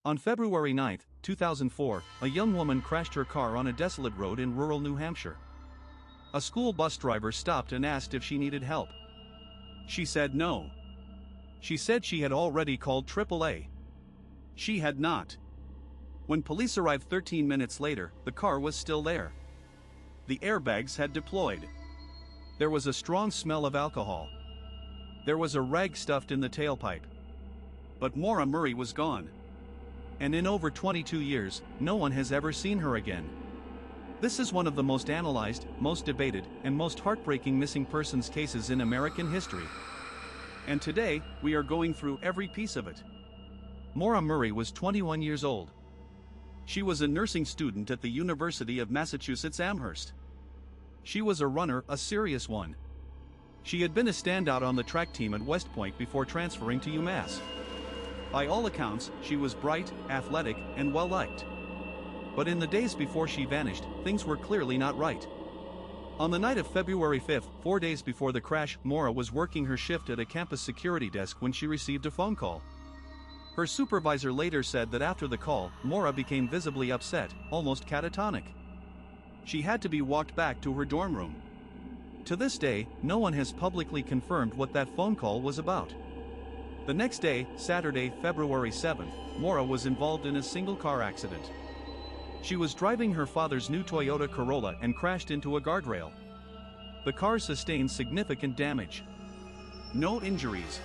On February 9, 2004, a young woman crashed her car on a desolate road in rural New Hampshire. A school bus driver stopped and asked if she needed help. She said no. She said she had already called AAA. She had not. When police arrived 13 minutes later, the car was still there. The airbags had deployed. There was a strong smell of alcohol. There was a rag stuffed in the tailpipe. But Maura Murray was gone. And in over 22 years, no one has ever seen her again. This is one of the most analyzed, most debated, and most heartbreaking missing persons cases in American history. And today, we are going through every piece of it. Maura Murray was 21 years old. She was a nursing student at the University of Massachusetts Amherst. She was a runner, a serious one. She had been a standout on the track team at West Point before transferring to UMass. By all accounts, she was bright, athletic, and well-liked. But in the days before she vanished, things were clearly not right. On the night of February 5, 4 days before the crash, Maura was working her shift at a campus security desk when she received a phone call. Her supervisor later said that after the call, Maura became visibly upset, almost catatonic. She had to be walked back to her dorm room. To this day, no one has publicly confirmed what that phone call was about. The next day, Saturday, February 7, Maura was involved in a single car accident. She was driving her father's new Toyota Corolla and crashed into a guardrail. The car sustained significant damage. No injuries.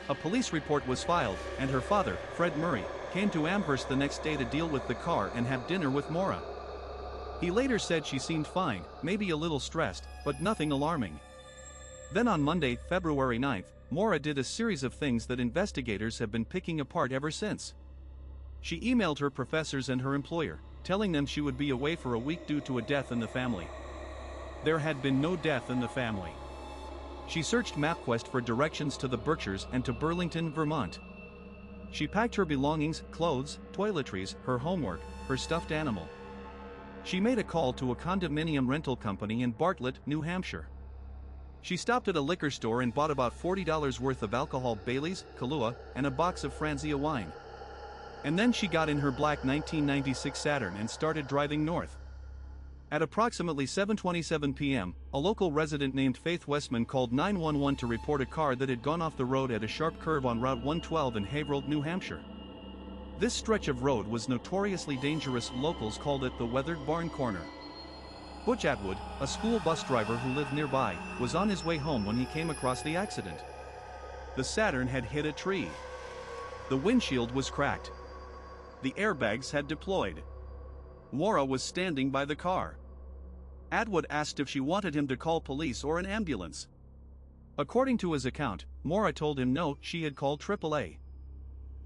A police report was filed, and her father, Fred Murray, came to Amherst the next day to deal with the car and have dinner with Maura. He later said she seemed fine, maybe a little stressed, but nothing alarming. Then on Monday, February 9, Maura did a series of things that investigators have been picking apart ever since. She emailed her professors and her employer, telling them she would be away for a week due to a death in the family. There had been no death in the family. She searched MapQuest for directions to the Berkshires and to Burlington, Vermont. She packed her belongings, clothes, toiletries, her homework, her stuffed animal. She made a call to a condominium rental company in Bartlett, New Hampshire. She stopped at a liquor store and bought about $40 worth of alcohol, Bailey's, Kahlua, and a box of Franzia wine. And then she got in her black 1996 Saturn and started driving north. At approximately 7:27 p.m., a local resident named Faith Westman called 911 to report a car that had gone off the road at a sharp curve on Route 112 in Haverhill, New Hampshire. This stretch of road was notoriously dangerous. Locals called it the Weathered Barn Corner. Butch Atwood, a school bus driver who lived nearby, was on his way home when he came across the accident. The Saturn had hit a tree. The windshield was cracked. The airbags had deployed. Maura was standing by the car. Atwood asked if she wanted him to call police or an ambulance. According to his account, Maura told him no, she had called AAA.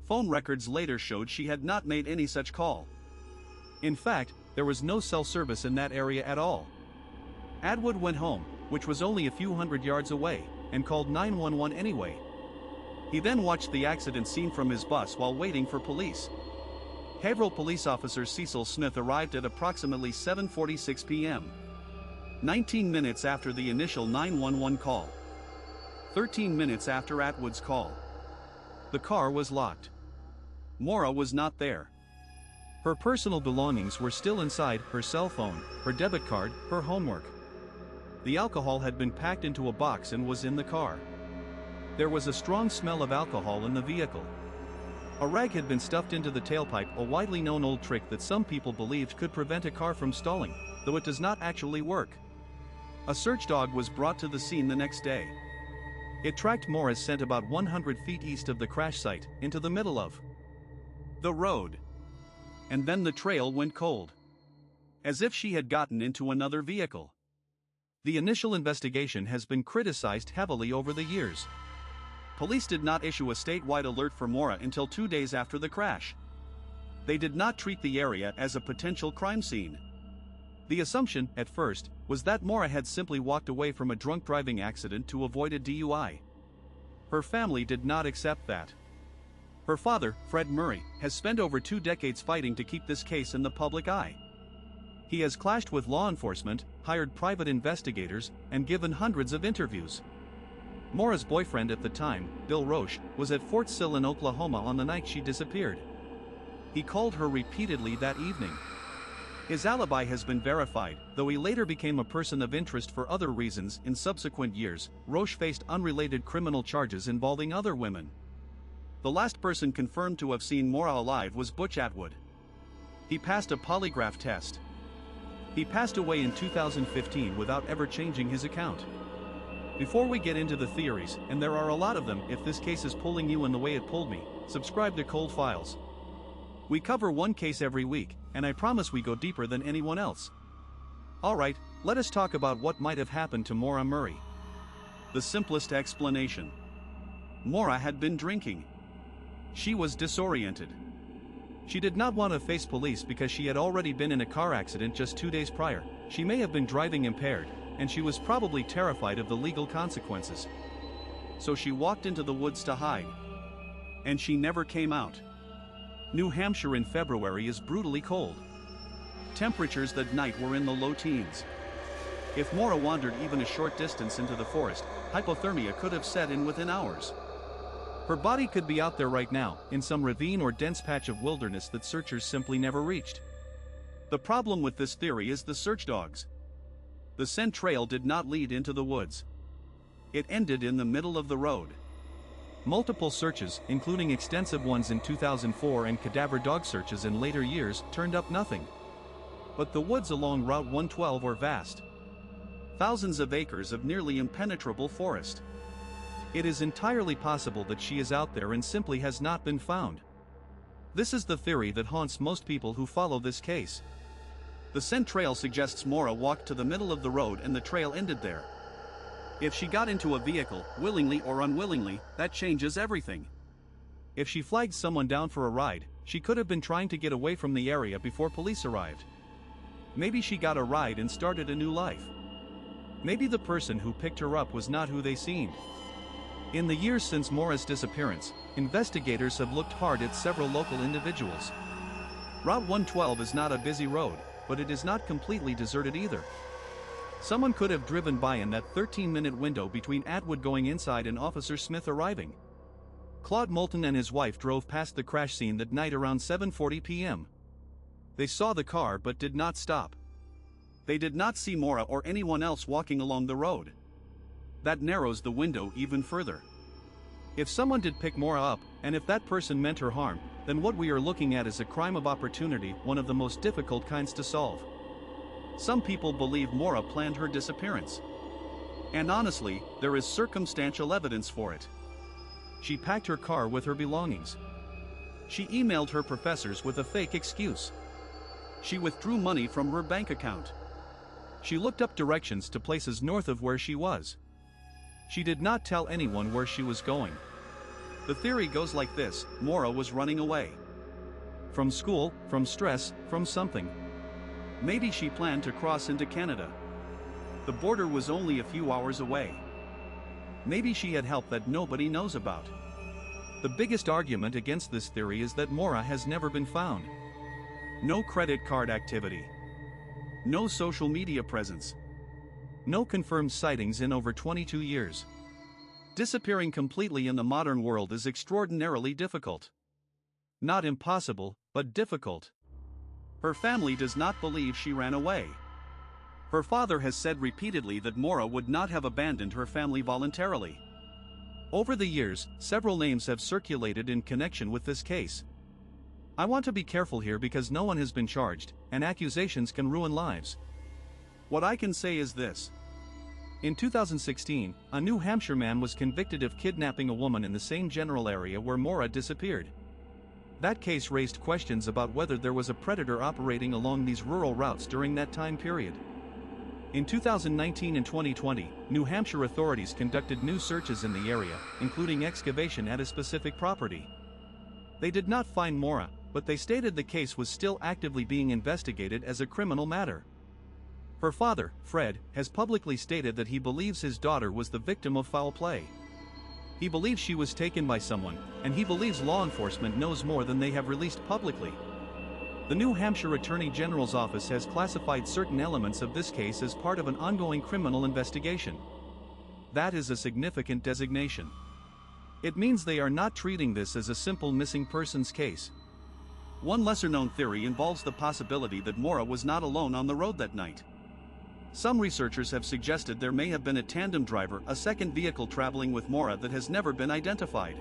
Phone records later showed she had not made any such call. In fact, there was no cell service in that area at all. Atwood went home, which was only a few hundred yards away, and called 911 anyway. He then watched the accident scene from his bus while waiting for police. Haverhill police officer Cecil Smith arrived at approximately 7:46 p.m. 19 minutes after the initial 911 call. 13 minutes after Atwood's call. The car was locked. Maura was not there. Her personal belongings were still inside, her cell phone, her debit card, her homework. The alcohol had been packed into a box and was in the car. There was a strong smell of alcohol in the vehicle. A rag had been stuffed into the tailpipe, a widely known old trick that some people believed could prevent a car from stalling, though it does not actually work. A search dog was brought to the scene the next day. It tracked Maura's scent about 100 feet east of the crash site, into the middle of the road. And then the trail went cold. As if she had gotten into another vehicle. The initial investigation has been criticized heavily over the years. Police did not issue a statewide alert for Maura until 2 days after the crash. They did not treat the area as a potential crime scene. The assumption, at first, was that Maura had simply walked away from a drunk driving accident to avoid a DUI. Her family did not accept that. Her father, Fred Murray, has spent over 2 decades fighting to keep this case in the public eye. He has clashed with law enforcement, hired private investigators, and given hundreds of interviews. Maura's boyfriend at the time, Bill Roche, was at Fort Sill in Oklahoma on the night she disappeared. He called her repeatedly that evening. His alibi has been verified, though he later became a person of interest for other reasons. In subsequent years, Roche faced unrelated criminal charges involving other women. The last person confirmed to have seen Maura alive was Butch Atwood. He passed a polygraph test. He passed away in 2015 without ever changing his account. Before we get into the theories, and there are a lot of them, if this case is pulling you in the way it pulled me, subscribe to Cold Files. We cover one case every week, and I promise we go deeper than anyone else. Alright, let us talk about what might have happened to Maura Murray. The simplest explanation. Maura had been drinking. She was disoriented. She did not want to face police because she had already been in a car accident just 2 days prior. She may have been driving impaired, and she was probably terrified of the legal consequences. So she walked into the woods to hide. And she never came out. New Hampshire in February is brutally cold. Temperatures that night were in the low teens. If Maura wandered even a short distance into the forest, hypothermia could have set in within hours. Her body could be out there right now, in some ravine or dense patch of wilderness that searchers simply never reached. The problem with this theory is the search dogs. The scent trail did not lead into the woods. It ended in the middle of the road. Multiple searches, including extensive ones in 2004 and cadaver dog searches in later years, turned up nothing. But the woods along Route 112 are vast. Thousands of acres of nearly impenetrable forest. It is entirely possible that she is out there and simply has not been found. This is the theory that haunts most people who follow this case. The scent trail suggests Maura walked to the middle of the road and the trail ended there. If she got into a vehicle, willingly or unwillingly, that changes everything. If she flagged someone down for a ride, she could have been trying to get away from the area before police arrived. Maybe she got a ride and started a new life. Maybe the person who picked her up was not who they seemed. In the years since Maura's disappearance, investigators have looked hard at several local individuals. Route 112 is not a busy road, but it is not completely deserted either. Someone could have driven by in that 13-minute window between Atwood going inside and Officer Smith arriving. Claude Moulton and his wife drove past the crash scene that night around 7:40 p.m. They saw the car but did not stop. They did not see Maura or anyone else walking along the road. That narrows the window even further. If someone did pick Maura up, and if that person meant her harm, then what we are looking at is a crime of opportunity, one of the most difficult kinds to solve. Some people believe Maura planned her disappearance. And honestly, there is circumstantial evidence for it. She packed her car with her belongings. She emailed her professors with a fake excuse. She withdrew money from her bank account. She looked up directions to places north of where she was. She did not tell anyone where she was going. The theory goes like this: Maura was running away. From school, from stress, from something. Maybe she planned to cross into Canada. The border was only a few hours away. Maybe she had help that nobody knows about. The biggest argument against this theory is that Maura has never been found. No credit card activity. No social media presence. No confirmed sightings in over 22 years. Disappearing completely in the modern world is extraordinarily difficult. Not impossible, but difficult. Her family does not believe she ran away. Her father has said repeatedly that Maura would not have abandoned her family voluntarily. Over the years, several names have circulated in connection with this case. I want to be careful here because no one has been charged, and accusations can ruin lives. What I can say is this. In 2016, a New Hampshire man was convicted of kidnapping a woman in the same general area where Maura disappeared. That case raised questions about whether there was a predator operating along these rural routes during that time period. In 2019 and 2020, New Hampshire authorities conducted new searches in the area, including excavation at a specific property. They did not find Maura, but they stated the case was still actively being investigated as a criminal matter. Her father, Fred, has publicly stated that he believes his daughter was the victim of foul play. He believes she was taken by someone, and he believes law enforcement knows more than they have released publicly. The New Hampshire Attorney General's office has classified certain elements of this case as part of an ongoing criminal investigation. That is a significant designation. It means they are not treating this as a simple missing persons case. One lesser-known theory involves the possibility that Maura was not alone on the road that night. Some researchers have suggested there may have been a tandem driver, a second vehicle traveling with Maura that has never been identified.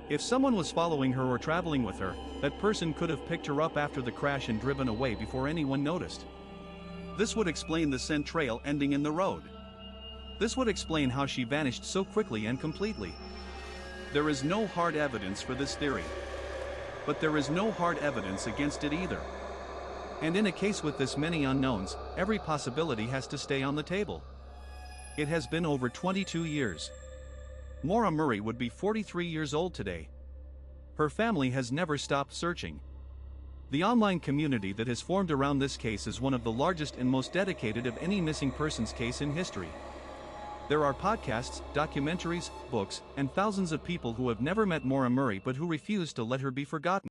If someone was following her or traveling with her, that person could have picked her up after the crash and driven away before anyone noticed. This would explain the scent trail ending in the road. This would explain how she vanished so quickly and completely. There is no hard evidence for this theory. But there is no hard evidence against it either. And in a case with this many unknowns, every possibility has to stay on the table. It has been over 22 years. Maura Murray would be 43 years old today. Her family has never stopped searching. The online community that has formed around this case is one of the largest and most dedicated of any missing persons case in history. There are podcasts, documentaries, books, and thousands of people who have never met Maura Murray but who refuse to let her be forgotten.